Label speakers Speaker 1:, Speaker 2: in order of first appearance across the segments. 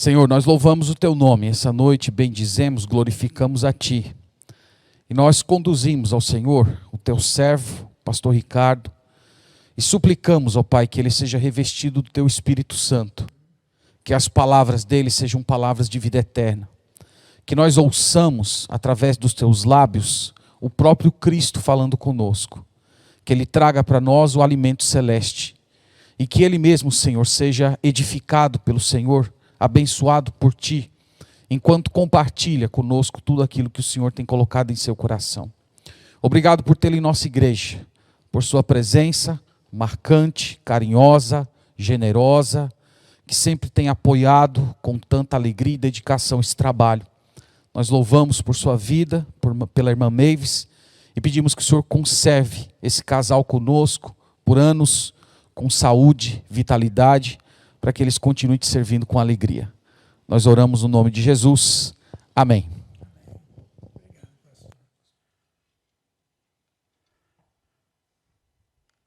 Speaker 1: Senhor, nós louvamos o Teu nome, essa noite bendizemos, glorificamos a Ti. E nós conduzimos ao Senhor, o Teu servo, pastor Ricardo, e suplicamos, ó Pai, que ele seja revestido do Teu Espírito Santo, que as palavras dele sejam palavras de vida eterna, que nós ouçamos, através dos Teus lábios, o próprio Cristo falando conosco, que Ele traga para nós o alimento celeste, e que Ele mesmo, Senhor, seja edificado pelo Senhor, abençoado por Ti, enquanto compartilha conosco tudo aquilo que o Senhor tem colocado em seu coração. Obrigado por tê-lo em nossa igreja, por sua presença marcante, carinhosa, generosa, que sempre tem apoiado com tanta alegria e dedicação esse trabalho. Nós louvamos por sua vida, pela irmã Mavis, e pedimos que o Senhor conserve esse casal conosco por anos, com saúde, vitalidade, para que eles continuem te servindo com alegria. Nós oramos no nome de Jesus. Amém.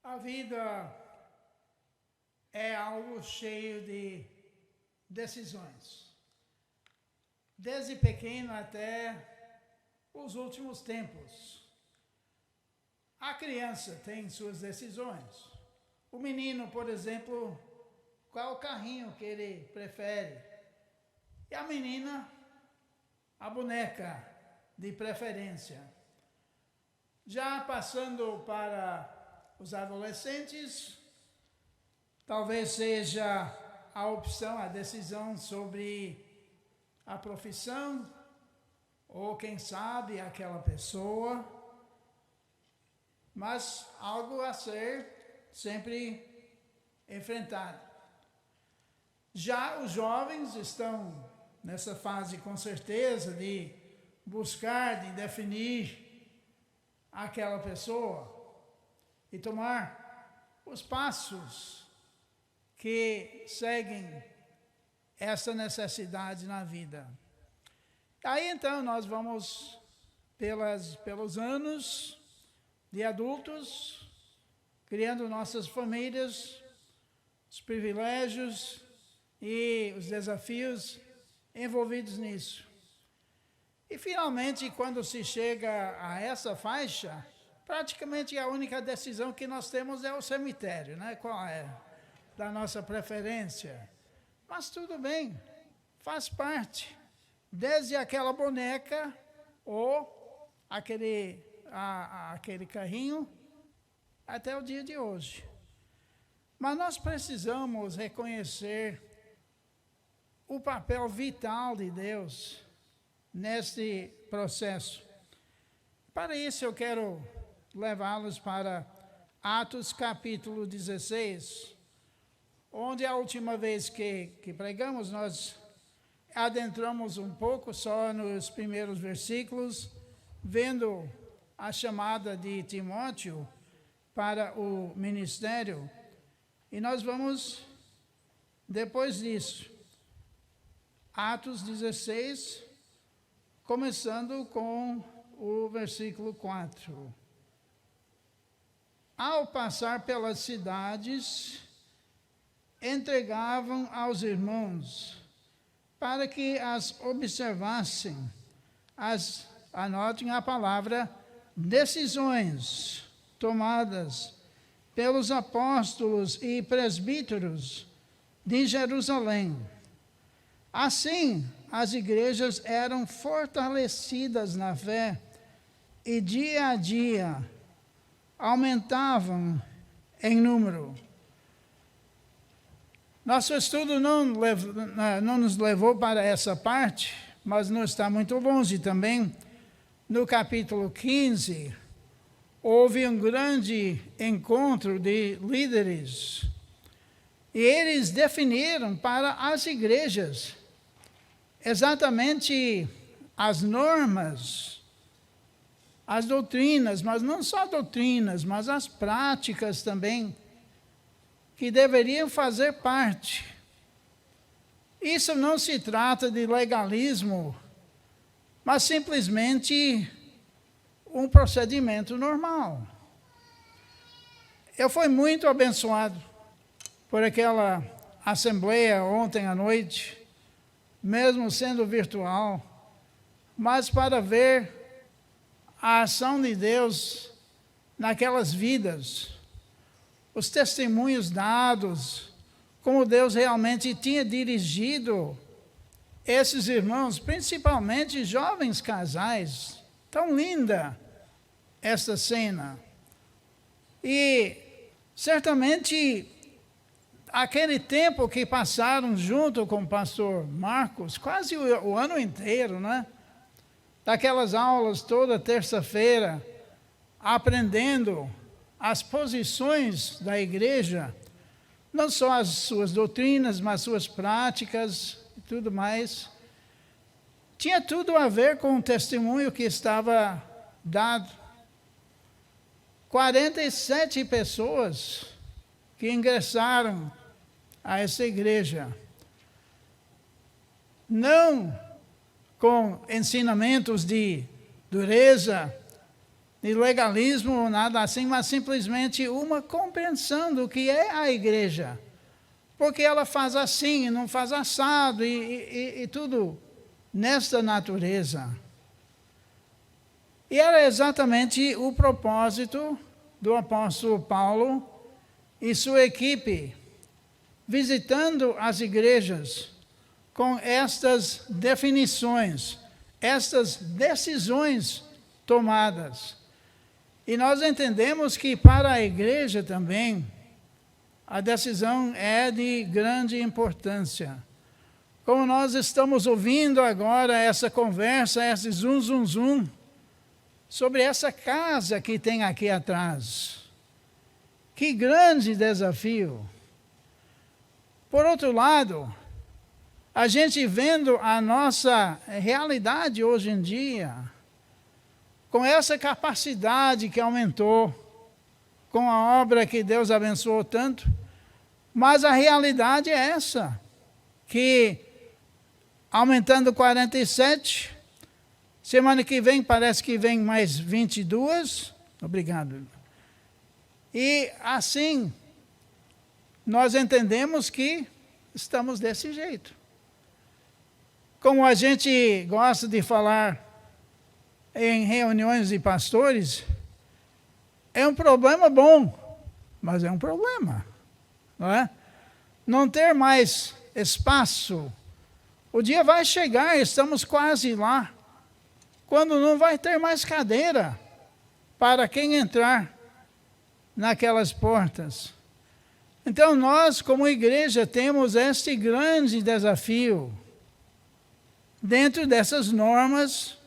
Speaker 2: A vida é algo cheio de decisões. Desde pequeno até os últimos tempos. A criança tem suas decisões. O menino, por exemplo, qual carrinho que ele prefere? E a menina, a boneca de preferência. Já passando para os adolescentes, talvez seja a opção, a decisão sobre a profissão, ou quem sabe aquela pessoa, mas algo a ser sempre enfrentado. Já os jovens estão nessa fase, com certeza, de buscar, de definir aquela pessoa e tomar os passos que seguem essa necessidade na vida. Aí então nós vamos pelos anos de adultos, criando nossas famílias, os privilégios e os desafios envolvidos nisso. E finalmente, quando se chega a essa faixa, praticamente a única decisão que nós temos é o cemitério, né? Qual é? Da nossa preferência. Mas tudo bem, faz parte. Desde aquela boneca ou aquele carrinho até o dia de hoje. Mas nós precisamos reconhecer o papel vital de Deus neste processo. Para isso eu quero levá-los para Atos capítulo 16, onde a última vez que pregamos nós adentramos um pouco só nos primeiros versículos, vendo a chamada de Timóteo para o ministério. E nós vamos, depois disso, Atos 16, começando com o versículo 4. Ao passar pelas cidades, entregavam aos irmãos para que as observassem, anotem a palavra, decisões tomadas pelos apóstolos e presbíteros de Jerusalém. Assim, as igrejas eram fortalecidas na fé e dia a dia aumentavam em número. Nosso estudo não nos levou para essa parte, mas não está muito longe também. No capítulo 15, houve um grande encontro de líderes e eles definiram para as igrejas exatamente as normas, as doutrinas, mas não só doutrinas, mas as práticas também, que deveriam fazer parte. Isso não se trata de legalismo, mas simplesmente um procedimento normal. Eu fui muito abençoado por aquela assembleia ontem à noite, mesmo sendo virtual, mas para ver a ação de Deus naquelas vidas, os testemunhos dados, como Deus realmente tinha dirigido esses irmãos, principalmente jovens casais. Tão linda esta cena. E certamente aquele tempo que passaram junto com o pastor Marcos, quase o ano inteiro, né? Daquelas aulas toda terça-feira, aprendendo as posições da igreja, não só as suas doutrinas, mas suas práticas e tudo mais. Tinha tudo a ver com o testemunho que estava dado. 47 pessoas que ingressaram a essa igreja, não com ensinamentos de dureza, de legalismo ou nada assim, mas simplesmente uma compreensão do que é a igreja. Porque ela faz assim, não faz assado e tudo nesta natureza. E era exatamente o propósito do apóstolo Paulo e sua equipe, visitando as igrejas com estas definições, estas decisões tomadas. E nós entendemos que para a igreja também, a decisão é de grande importância. Como nós estamos ouvindo agora essa conversa, esse zum, sobre essa casa que tem aqui atrás. Que grande desafio! Por outro lado, a gente vendo a nossa realidade hoje em dia, com essa capacidade que aumentou, com a obra que Deus abençoou tanto, mas a realidade é essa, que aumentando 47, semana que vem parece que vem mais 22, obrigado. E assim, nós entendemos que estamos desse jeito. Como a gente gosta de falar em reuniões de pastores, é um problema bom, mas é um problema, não é? Não ter mais espaço. O dia vai chegar, estamos quase lá, quando não vai ter mais cadeira para quem entrar naquelas portas. Então nós, como igreja, temos este grande desafio dentro dessas normas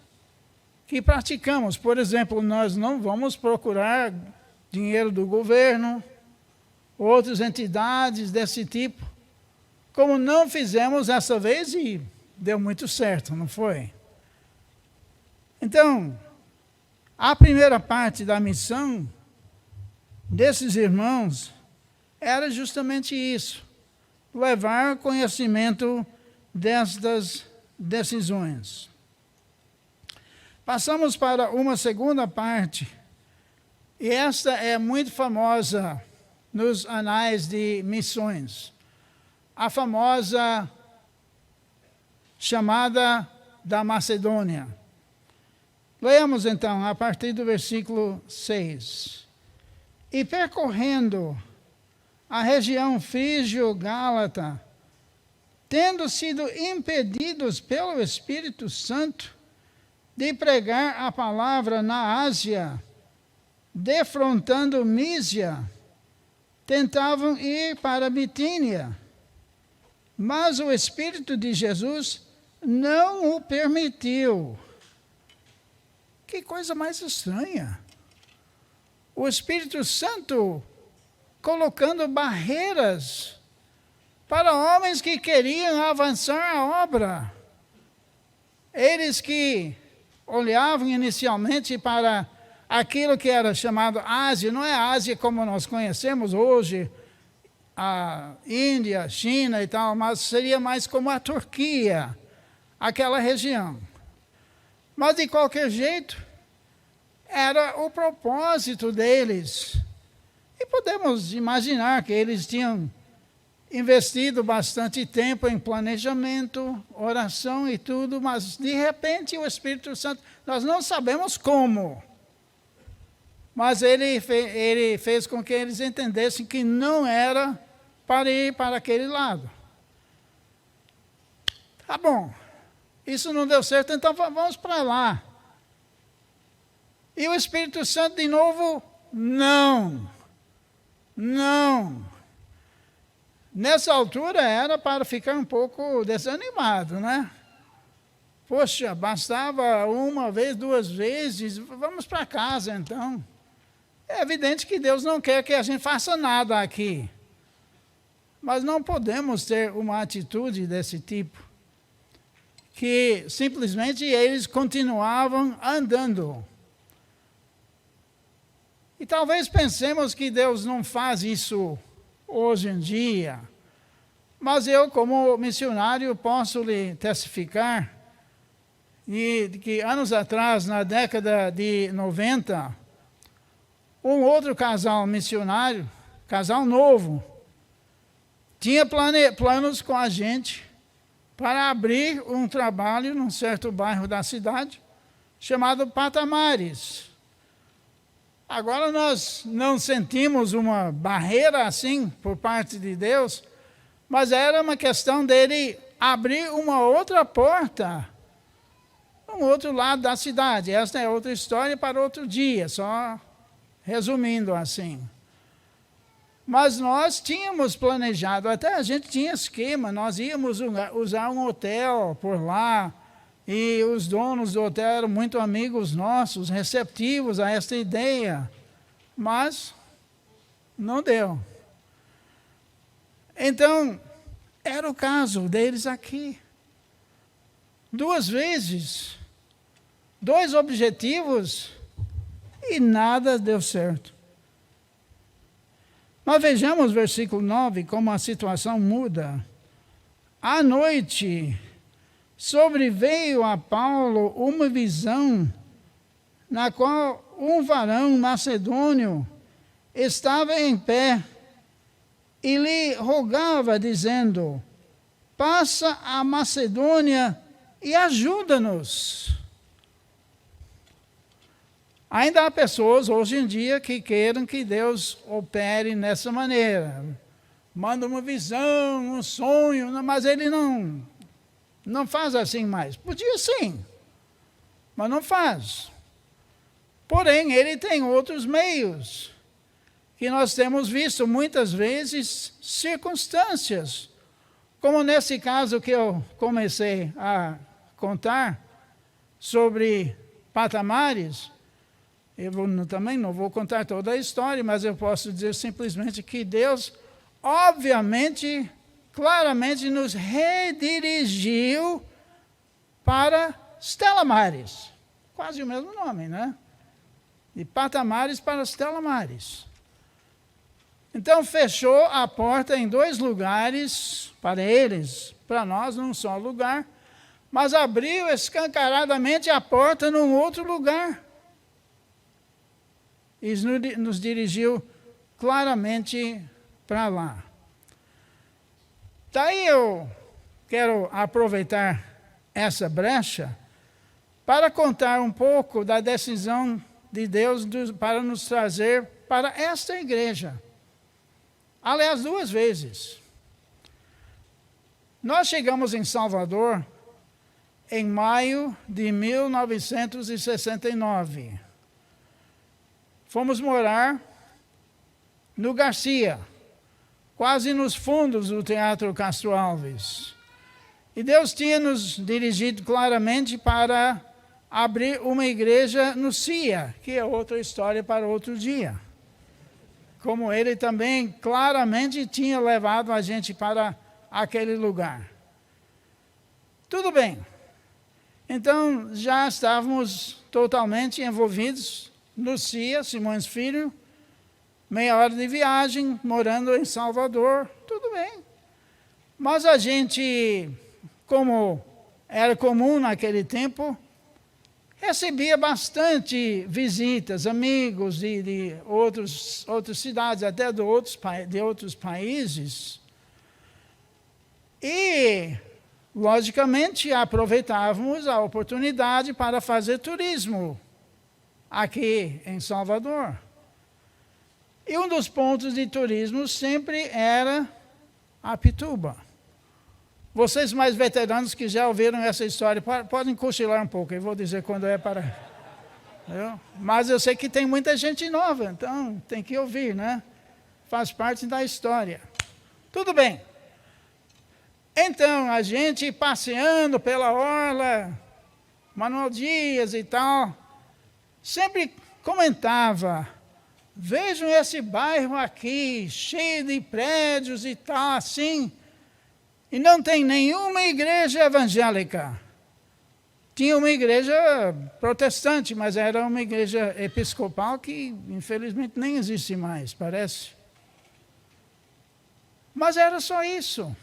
Speaker 2: que praticamos. Por exemplo, nós não vamos procurar dinheiro do governo, outras entidades desse tipo, como não fizemos essa vez e deu muito certo, não foi? Então, a primeira parte da missão desses irmãos era justamente isso, levar conhecimento destas decisões. Passamos para uma segunda parte, e esta é muito famosa nos anais de missões. A famosa chamada da Macedônia. Leamos então a partir do versículo 6. E percorrendo a região frígio-gálata, tendo sido impedidos pelo Espírito Santo de pregar a palavra na Ásia, defrontando Mísia, tentavam ir para Bitínia, mas o Espírito de Jesus não o permitiu. Que coisa mais estranha! O Espírito Santo colocando barreiras para homens que queriam avançar a obra. Eles que olhavam inicialmente para aquilo que era chamado Ásia, não é Ásia como nós conhecemos hoje, a Índia, a China e tal, mas seria mais como a Turquia, aquela região. Mas de qualquer jeito, era o propósito deles. E podemos imaginar que eles tinham investido bastante tempo em planejamento, oração e tudo, mas de repente o Espírito Santo, nós não sabemos como, mas ele fez com que eles entendessem que não era para ir para aquele lado. Tá bom, isso não deu certo, então vamos para lá. E o Espírito Santo de novo, não. Nessa altura era para ficar um pouco desanimado, né? Poxa, bastava uma vez, 2 vezes, vamos para casa então. É evidente que Deus não quer que a gente faça nada aqui. Mas não podemos ter uma atitude desse tipo, que simplesmente eles continuavam andando. E talvez pensemos que Deus não faz isso hoje em dia, mas eu, como missionário, posso lhe testificar que anos atrás, na década de 90, um outro casal missionário, casal novo, tinha planos com a gente para abrir um trabalho num certo bairro da cidade, chamado Patamares. Agora nós não sentimos uma barreira assim por parte de Deus, mas era uma questão dele abrir uma outra porta, um outro lado da cidade. Esta é outra história para outro dia, só resumindo assim. Mas nós tínhamos planejado, até a gente tinha esquema, nós íamos usar um hotel por lá, e os donos do hotel eram muito amigos nossos, receptivos a esta ideia, mas não deu. Então, era o caso deles aqui. 2 vezes, 2 objetivos, e nada deu certo. Mas vejamos versículo 9, como a situação muda. À noite, sobreveio a Paulo uma visão, na qual um varão macedônio estava em pé e lhe rogava, dizendo: passa a Macedônia e ajuda-nos. Ainda há pessoas hoje em dia que queiram que Deus opere nessa maneira. Manda uma visão, um sonho, mas ele não faz assim mais. Podia sim, mas não faz. Porém, ele tem outros meios, que nós temos visto muitas vezes circunstâncias, como nesse caso que eu comecei a contar, sobre Patamares. Eu também não vou contar toda a história, mas eu posso dizer simplesmente que Deus, obviamente, claramente nos redirigiu para Stella Maris. Quase o mesmo nome, né? De Patamares para Stella Maris. Então, fechou a porta em 2 lugares para eles, para nós num só lugar, mas abriu escancaradamente a porta num outro lugar. E nos dirigiu claramente para lá. Daí eu quero aproveitar essa brecha para contar um pouco da decisão de Deus para nos trazer para esta igreja. Aliás, 2 vezes. Nós chegamos em Salvador em maio de 1969. Fomos morar no Garcia, quase nos fundos do Teatro Castro Alves. E Deus tinha nos dirigido claramente para abrir uma igreja no CIA, que é outra história para outro dia. Como ele também claramente tinha levado a gente para aquele lugar. Tudo bem. Então, já estávamos totalmente envolvidos no CIA, Simões Filho, meia hora de viagem, morando em Salvador, tudo bem. Mas a gente, como era comum naquele tempo, recebia bastante visitas, amigos de outras cidades, até de outros países. E, logicamente, aproveitávamos a oportunidade para fazer turismo aqui em Salvador. E um dos pontos de turismo sempre era Apituba. Vocês mais veteranos que já ouviram essa história, podem cochilar um pouco, eu vou dizer quando é para... Mas eu sei que tem muita gente nova, então tem que ouvir, né? Faz parte da história. Tudo bem. Então, a gente passeando pela orla, Manuel Dias e tal, sempre comentava, vejam esse bairro aqui, cheio de prédios e tal, assim, e não tem nenhuma igreja evangélica. Tinha uma igreja protestante, mas era uma igreja episcopal que, infelizmente, nem existe mais, parece. Mas era só isso.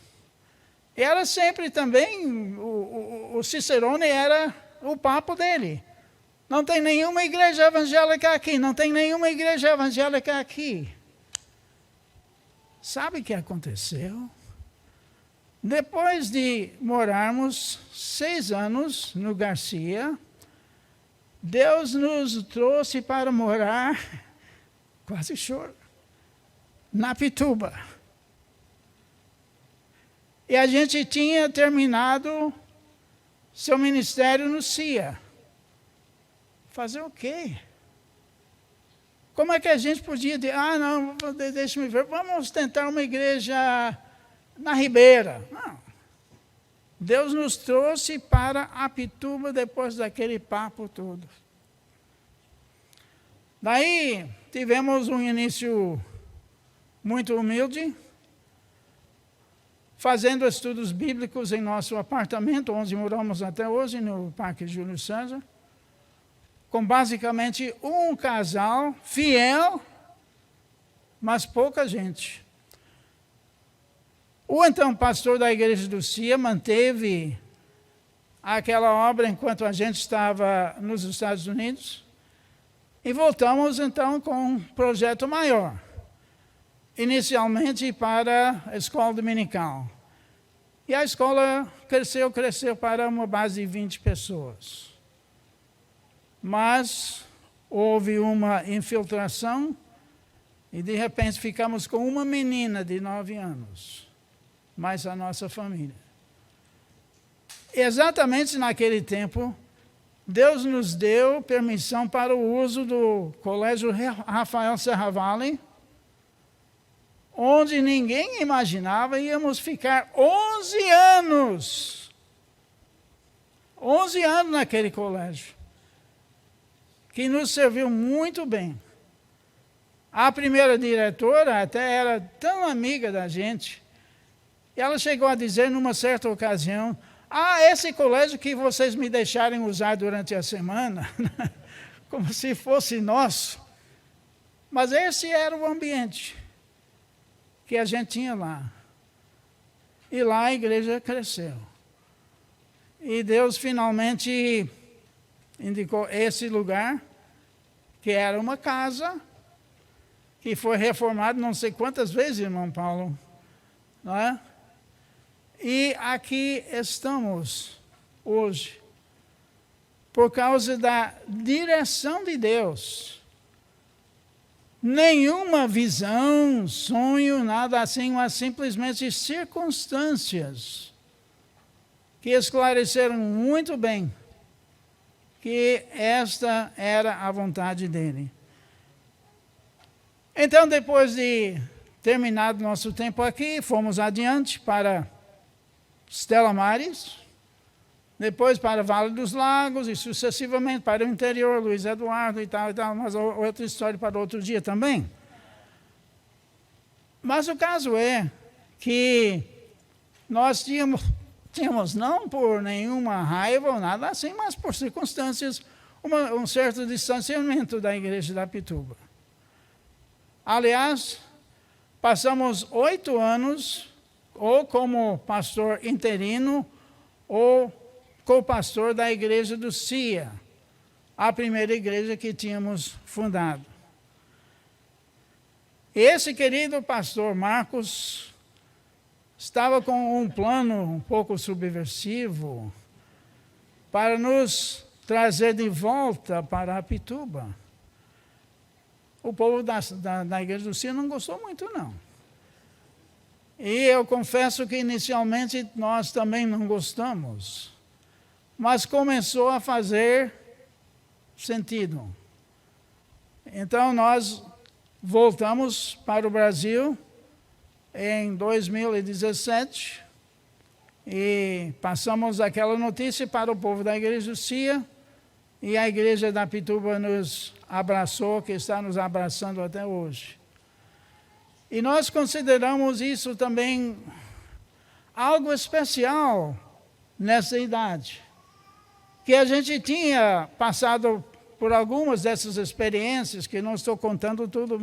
Speaker 2: Era sempre também, o Cicerone era o papo dele. Não tem nenhuma igreja evangélica aqui, não tem nenhuma igreja evangélica aqui. Sabe o que aconteceu? Depois de morarmos 6 anos no Garcia, Deus nos trouxe para morar, quase choro, na Pituba. E a gente tinha terminado seu ministério no CIA. Fazer o quê? Como é que a gente podia dizer, não, deixa-me ver, vamos tentar uma igreja na Ribeira. Não. Deus nos trouxe para Apituba depois daquele papo todo. Daí tivemos um início muito humilde, fazendo estudos bíblicos em nosso apartamento, onde moramos até hoje, no Parque Júlio César, com basicamente um casal fiel, mas pouca gente. O então pastor da igreja do CIA manteve aquela obra enquanto a gente estava nos Estados Unidos, e voltamos então com um projeto maior, inicialmente para a escola dominical. E a escola cresceu para uma base de 20 pessoas. Mas houve uma infiltração e de repente ficamos com uma menina de 9 anos, mais a nossa família. Exatamente naquele tempo, Deus nos deu permissão para o uso do Colégio Rafael Serravalle, onde ninguém imaginava íamos ficar 11 anos. 11 anos naquele colégio, que nos serviu muito bem. A primeira diretora até era tão amiga da gente, e ela chegou a dizer numa certa ocasião, esse colégio que vocês me deixarem usar durante a semana, como se fosse nosso. Mas esse era o ambiente que a gente tinha lá. E lá a igreja cresceu. E Deus finalmente indicou esse lugar, que era uma casa, que foi reformado não sei quantas vezes, irmão Paulo, não é? E aqui estamos hoje, por causa da direção de Deus. Nenhuma visão, sonho, nada assim, mas simplesmente circunstâncias que esclareceram muito bem que esta era a vontade dele. Então, depois de terminado nosso tempo aqui, fomos adiante para Stella Maris, depois para Vale dos Lagos e sucessivamente para o interior, Luiz Eduardo e tal, mas outra história para outro dia também. Mas o caso é que nós tínhamos não por nenhuma raiva ou nada assim, mas por circunstâncias, um certo distanciamento da igreja da Pituba. Aliás, passamos 8 anos, ou como pastor interino, ou co-pastor da igreja do CIA, a primeira igreja que tínhamos fundado. Esse querido pastor Marcos estava com um plano um pouco subversivo para nos trazer de volta para Apituba. O povo da Igreja do Cio não gostou muito, não. E eu confesso que inicialmente nós também não gostamos. Mas começou a fazer sentido. Então nós voltamos para o Brasil em 2017 e passamos aquela notícia para o povo da Igreja do Cia, e a Igreja da Apituba nos abraçou, que está nos abraçando até hoje. E nós consideramos isso também algo especial nessa idade, que a gente tinha passado por algumas dessas experiências, que não estou contando tudo,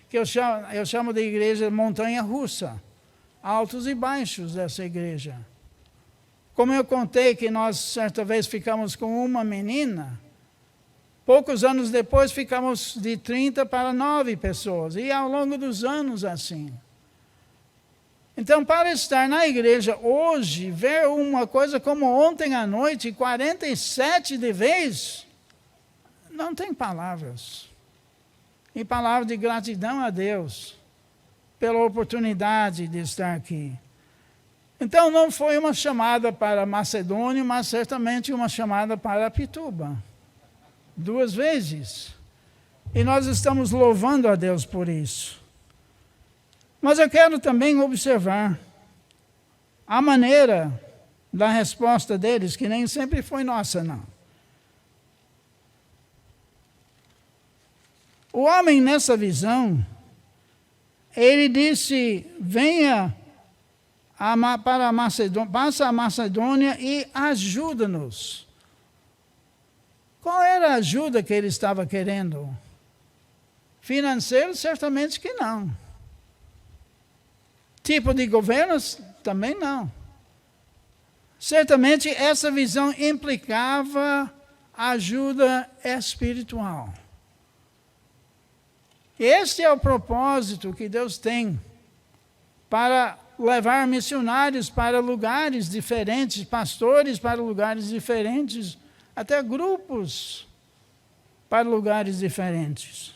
Speaker 2: que eu chamo de igreja montanha-russa, altos e baixos dessa igreja. Como eu contei que nós, certa vez, ficamos com uma menina, poucos anos depois ficamos de 30 para 9 pessoas, e ao longo dos anos assim. Então, para estar na igreja hoje, ver uma coisa como ontem à noite, 47 de vez, não tem palavras. E palavras de gratidão a Deus pela oportunidade de estar aqui. Então, não foi uma chamada para Macedônia, mas certamente uma chamada para Apituba. 2 vezes. E nós estamos louvando a Deus por isso. Mas eu quero também observar a maneira da resposta deles, que nem sempre foi nossa, não. O homem, nessa visão, ele disse: venha para a Macedônia, passa a Macedônia e ajuda-nos. Qual era a ajuda que ele estava querendo? Financeiro, certamente que não. Tipo de governo, também não. Certamente essa visão implicava ajuda espiritual. Este é o propósito que Deus tem para levar missionários para lugares diferentes, pastores para lugares diferentes, até grupos para lugares diferentes.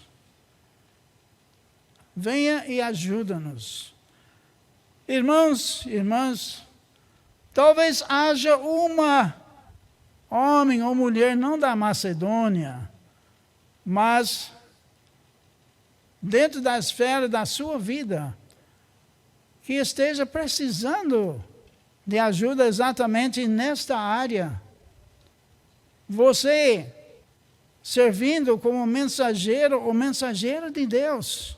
Speaker 2: Venha e ajuda-nos. Irmãos, irmãs, talvez haja uma homem ou mulher, não da Macedônia, mas dentro da esfera da sua vida, que esteja precisando de ajuda exatamente nesta área. Você, servindo como mensageiro ou mensageira de Deus,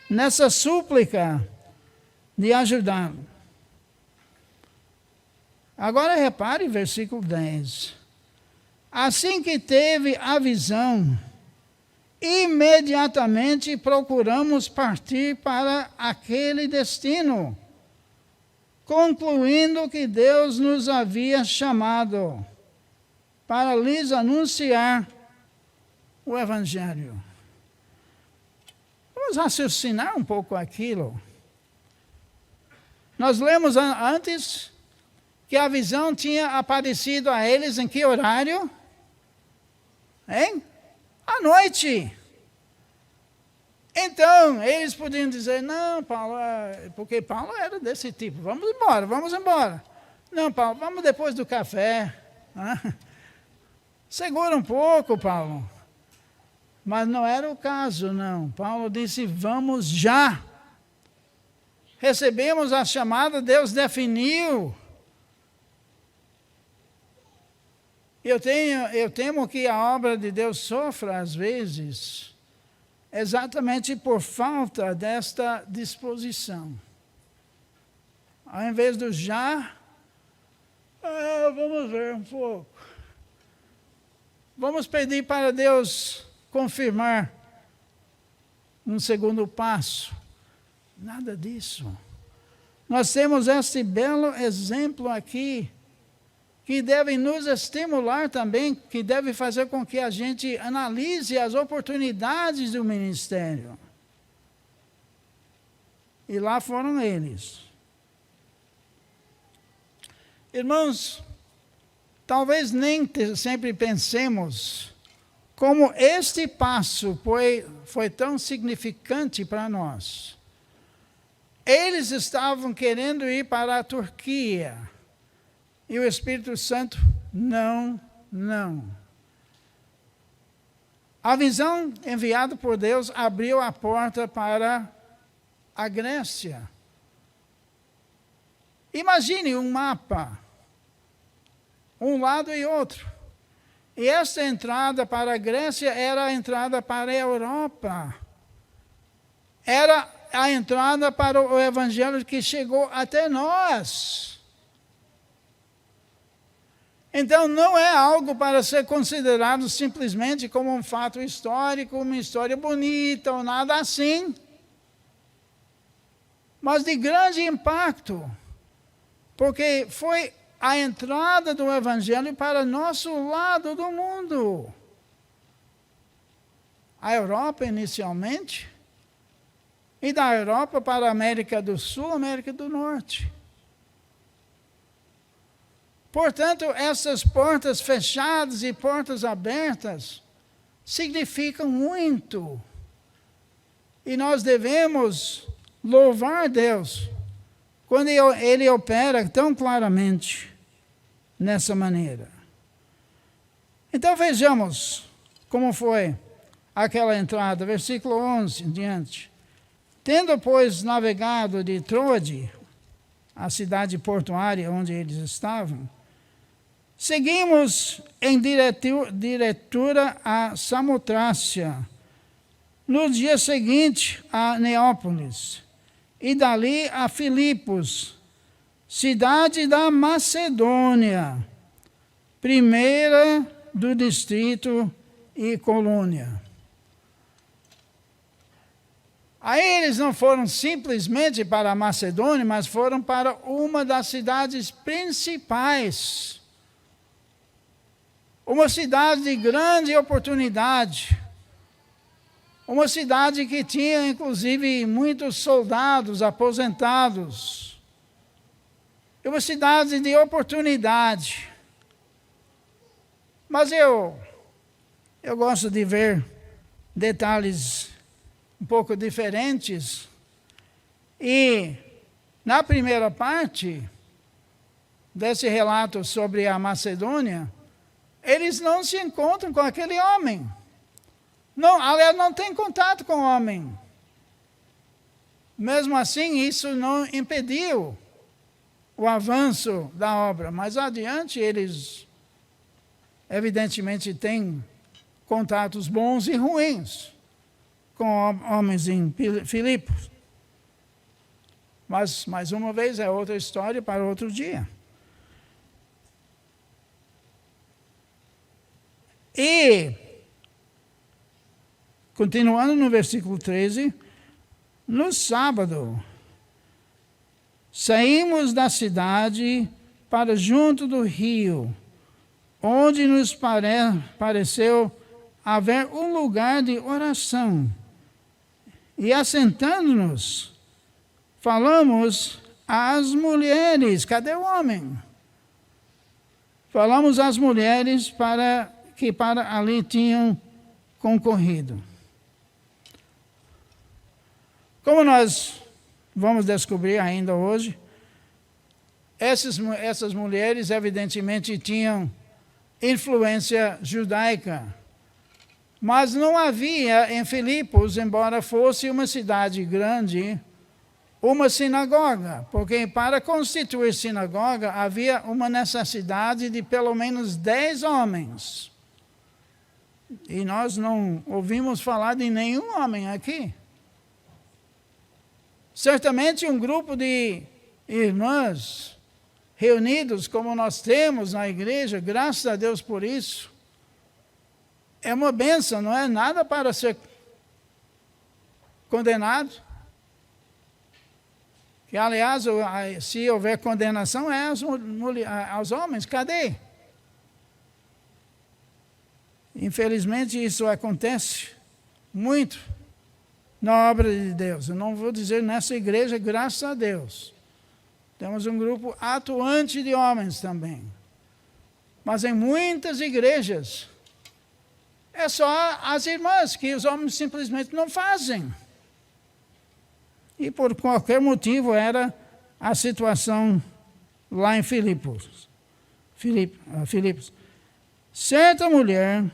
Speaker 2: nessa súplica de ajudá-lo. Agora repare versículo 10. Assim que teve a visão, imediatamente procuramos partir para aquele destino, concluindo que Deus nos havia chamado para lhes anunciar o Evangelho. Vamos raciocinar um pouco aquilo. Nós lemos antes que a visão tinha aparecido a eles em que horário? Hein? À noite. Então, eles podiam dizer: não, Paulo, porque Paulo era desse tipo, vamos embora, vamos embora. Não, Paulo, vamos depois do café. Segura um pouco, Paulo. Mas não era o caso, não. Paulo disse: vamos já. Recebemos a chamada, Deus definiu. Eu temo que a obra de Deus sofra, às vezes, exatamente por falta desta disposição. Ao invés do já, vamos ver um pouco. Vamos pedir para Deus confirmar um segundo passo. Nada disso. Nós temos este belo exemplo aqui, que deve nos estimular também, que deve fazer com que a gente analise as oportunidades do ministério. E lá foram eles. Irmãos, talvez nem sempre pensemos como este passo foi tão significante para nós. Eles estavam querendo ir para a Turquia. E o Espírito Santo, não. A visão enviada por Deus abriu a porta para a Grécia. Imagine um mapa, um lado e outro. E esta entrada para a Grécia era a entrada para a Europa. Era a entrada para o Evangelho que chegou até nós. Então, não é algo para ser considerado simplesmente como um fato histórico, uma história bonita ou nada assim, mas de grande impacto, porque foi a entrada do Evangelho para nosso lado do mundo. A Europa, inicialmente, e da Europa para a América do Sul, América do Norte. Portanto, essas portas fechadas e portas abertas significam muito. E nós devemos louvar Deus quando Ele opera tão claramente nessa maneira. Então vejamos como foi aquela entrada, versículo 11 em diante. Tendo, pois, navegado de Troade, a cidade portuária onde eles estavam, seguimos em diretura a Samotrácia, no dia seguinte a Neápolis, e dali a Filipos, cidade da Macedônia, primeira do distrito e colônia. Aí eles não foram simplesmente para a Macedônia, mas foram para uma das cidades principais. Uma cidade de grande oportunidade. Uma cidade que tinha, inclusive, muitos soldados aposentados. Uma cidade de oportunidade. Mas eu gosto de ver detalhes um pouco diferentes. E na primeira parte desse relato sobre a Macedônia, eles não se encontram com aquele homem. Não, aliás, não tem contato com o homem. Mesmo assim, isso não impediu o avanço da obra. Mais adiante, eles evidentemente têm contatos bons e ruins com homens em Filipos. Mas, mais uma vez, é outra história para outro dia. E, continuando no versículo 13, no sábado, saímos da cidade para junto do rio, onde nos pareceu haver um lugar de oração. E assentando-nos, falamos às mulheres. Cadê o homem? Falamos às mulheres que para ali tinham concorrido. Como nós vamos descobrir ainda hoje, essas mulheres evidentemente tinham influência judaica. Mas não havia em Filipos, embora fosse uma cidade grande, uma sinagoga, porque para constituir sinagoga havia uma necessidade de pelo menos 10 homens. E nós não ouvimos falar de nenhum homem aqui. Certamente um grupo de irmãs reunidos como nós temos na igreja, graças a Deus por isso, é uma bênção, não é nada para ser condenado. Que, aliás, se houver condenação, é aos homens. Cadê? Infelizmente, isso acontece muito na obra de Deus. Eu não vou dizer nessa igreja, graças a Deus. Temos um grupo atuante de homens também. Mas em muitas igrejas, é só as irmãs, que os homens simplesmente não fazem. E por qualquer motivo era a situação lá em Filipos. Certa mulher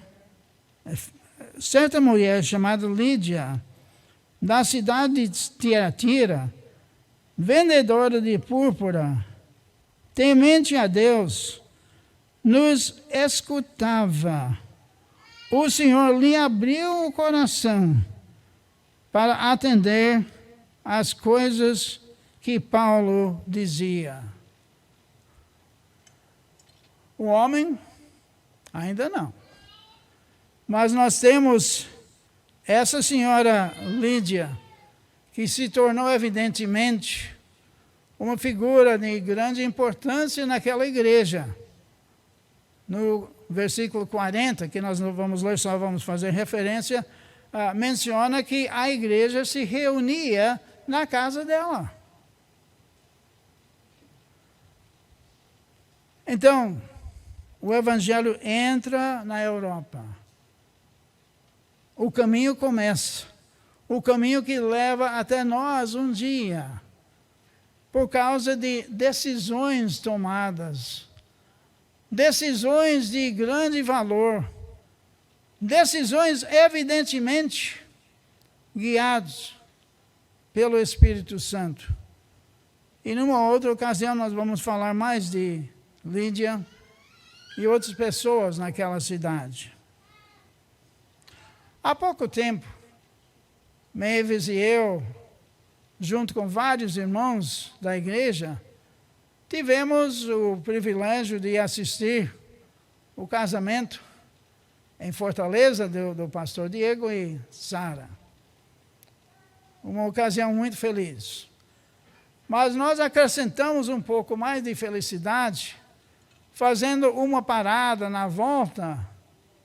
Speaker 2: chamada Lídia, da cidade de Tiatira, vendedora de púrpura, temente a Deus, nos escutava. O Senhor lhe abriu o coração para atender às coisas que Paulo dizia. O homem, ainda não. Mas nós temos essa senhora Lídia, que se tornou evidentemente uma figura de grande importância naquela igreja. No versículo 40, que nós não vamos ler, só vamos fazer referência, menciona que a igreja se reunia na casa dela. Então, o evangelho entra na Europa. O caminho começa. O caminho que leva até nós um dia, por causa de decisões tomadas, decisões de grande valor, decisões evidentemente guiadas pelo Espírito Santo. E numa outra ocasião nós vamos falar mais de Lídia e outras pessoas naquela cidade. Há pouco tempo, Mavis e eu, junto com vários irmãos da igreja, tivemos o privilégio de assistir o casamento em Fortaleza do pastor Diego e Sara. Uma ocasião muito feliz. Mas nós acrescentamos um pouco mais de felicidade, fazendo uma parada na volta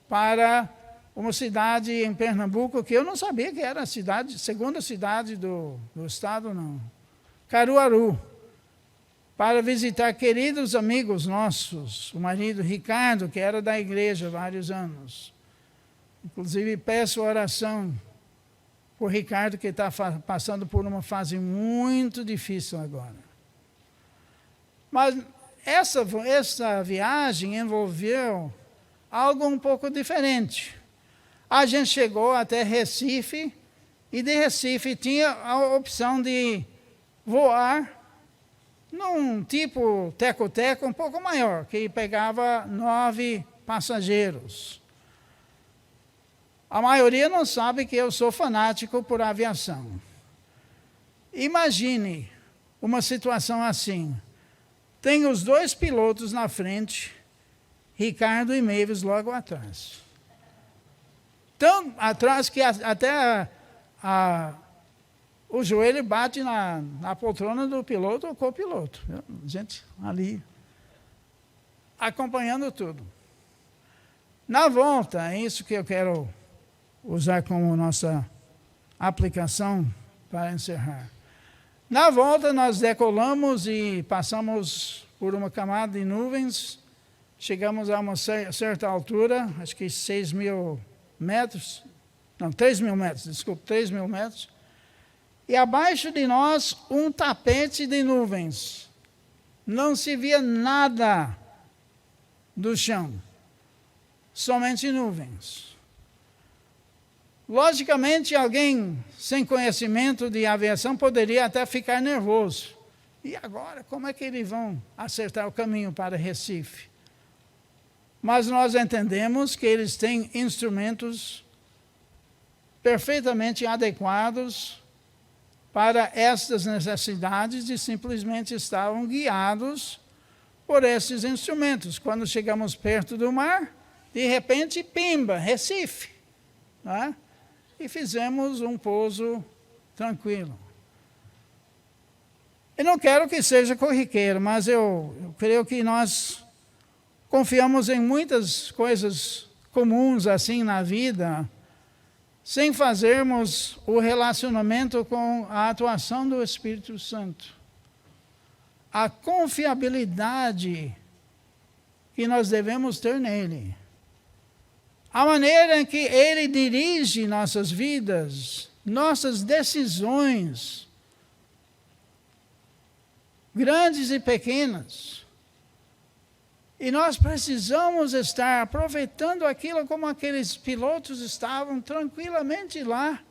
Speaker 2: para uma cidade em Pernambuco, que eu não sabia que era a segunda cidade do estado, não. Caruaru. Para visitar queridos amigos nossos, o marido Ricardo, que era da igreja há vários anos. Inclusive, peço oração por Ricardo, que está passando por uma fase muito difícil agora. Mas essa viagem envolveu algo um pouco diferente. A gente chegou até Recife, e de Recife tinha a opção de voar num tipo teco-teco um pouco maior, que pegava 9 passageiros. A maioria não sabe que eu sou fanático por aviação. Imagine uma situação assim. Tem os 2 pilotos na frente, Ricardo e Mavis logo atrás. Tão atrás que até o joelho bate na poltrona do piloto ou copiloto. Gente ali, acompanhando tudo. Na volta, é isso que eu quero usar como nossa aplicação para encerrar. Na volta, nós decolamos e passamos por uma camada de nuvens, chegamos a uma certa altura, acho que 6.000 metros, não, 3.000 metros, desculpe, 3.000 metros, e abaixo de nós um tapete de nuvens. Não se via nada do chão, somente nuvens. Logicamente, alguém sem conhecimento de aviação poderia até ficar nervoso. E agora, como é que eles vão acertar o caminho para Recife? Mas nós entendemos que eles têm instrumentos perfeitamente adequados para estas necessidades e simplesmente estavam guiados por esses instrumentos. Quando chegamos perto do mar, de repente, pimba, Recife. Não é? E fizemos um pouso tranquilo. Eu não quero que seja corriqueiro, mas eu creio que nós confiamos em muitas coisas comuns assim na vida, sem fazermos o relacionamento com a atuação do Espírito Santo. a confiabilidade que nós devemos ter nele. A maneira em que ele dirige nossas vidas, nossas decisões, grandes e pequenas. E nós precisamos estar aproveitando aquilo como aqueles pilotos estavam tranquilamente lá,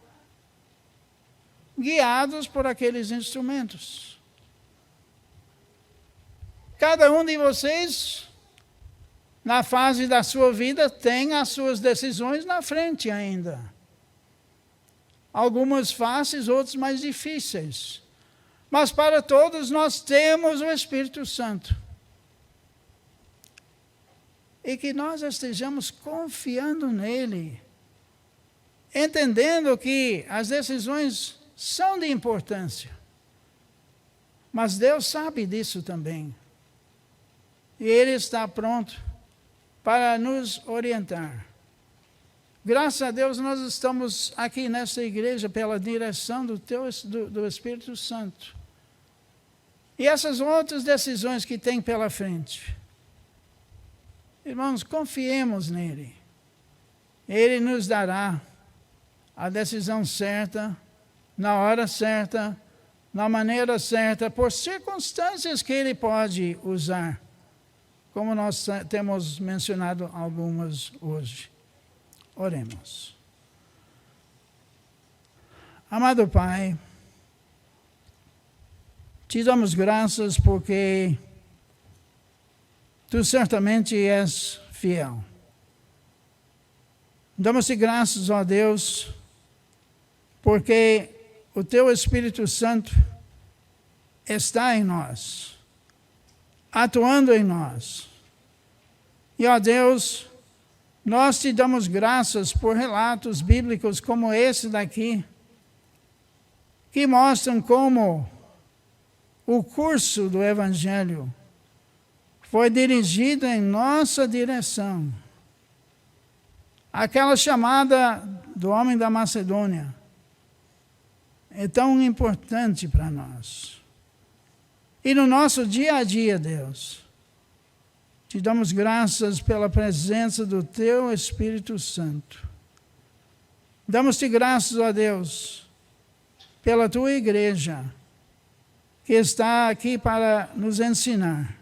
Speaker 2: guiados por aqueles instrumentos. Cada um de vocês, na fase da sua vida, tem as suas decisões na frente ainda. Algumas fáceis, outras mais difíceis. Mas para todos nós temos o Espírito Santo. E que nós estejamos confiando nele, entendendo que as decisões são de importância. Mas Deus sabe disso também. E Ele está pronto para nos orientar. Graças a Deus nós estamos aqui nesta igreja pela direção do Espírito Santo. E essas outras decisões que tem pela frente, irmãos, confiemos nele. Ele nos dará a decisão certa, na hora certa, na maneira certa, por circunstâncias que ele pode usar, como nós temos mencionado algumas hoje. Oremos. Amado Pai, te damos graças porque Tu certamente és fiel. Damos-te graças, ó Deus, porque o Teu Espírito Santo está em nós, atuando em nós. E, ó Deus, nós te damos graças por relatos bíblicos como esse daqui, que mostram como o curso do Evangelho foi dirigido em nossa direção. Aquela chamada do homem da Macedônia é tão importante para nós. E no nosso dia a dia, Deus, te damos graças pela presença do Teu Espírito Santo. Damos-te graças, ó Deus, pela Tua igreja, que está aqui para nos ensinar,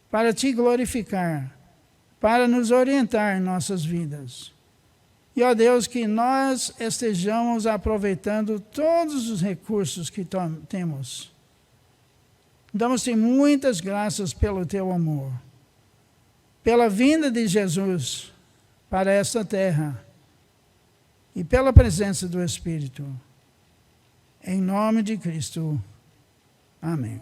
Speaker 2: para Te glorificar, para nos orientar em nossas vidas. E, ó Deus, que nós estejamos aproveitando todos os recursos que temos. Damos-te muitas graças pelo Teu amor, pela vinda de Jesus para esta terra e pela presença do Espírito. Em nome de Cristo. Amém.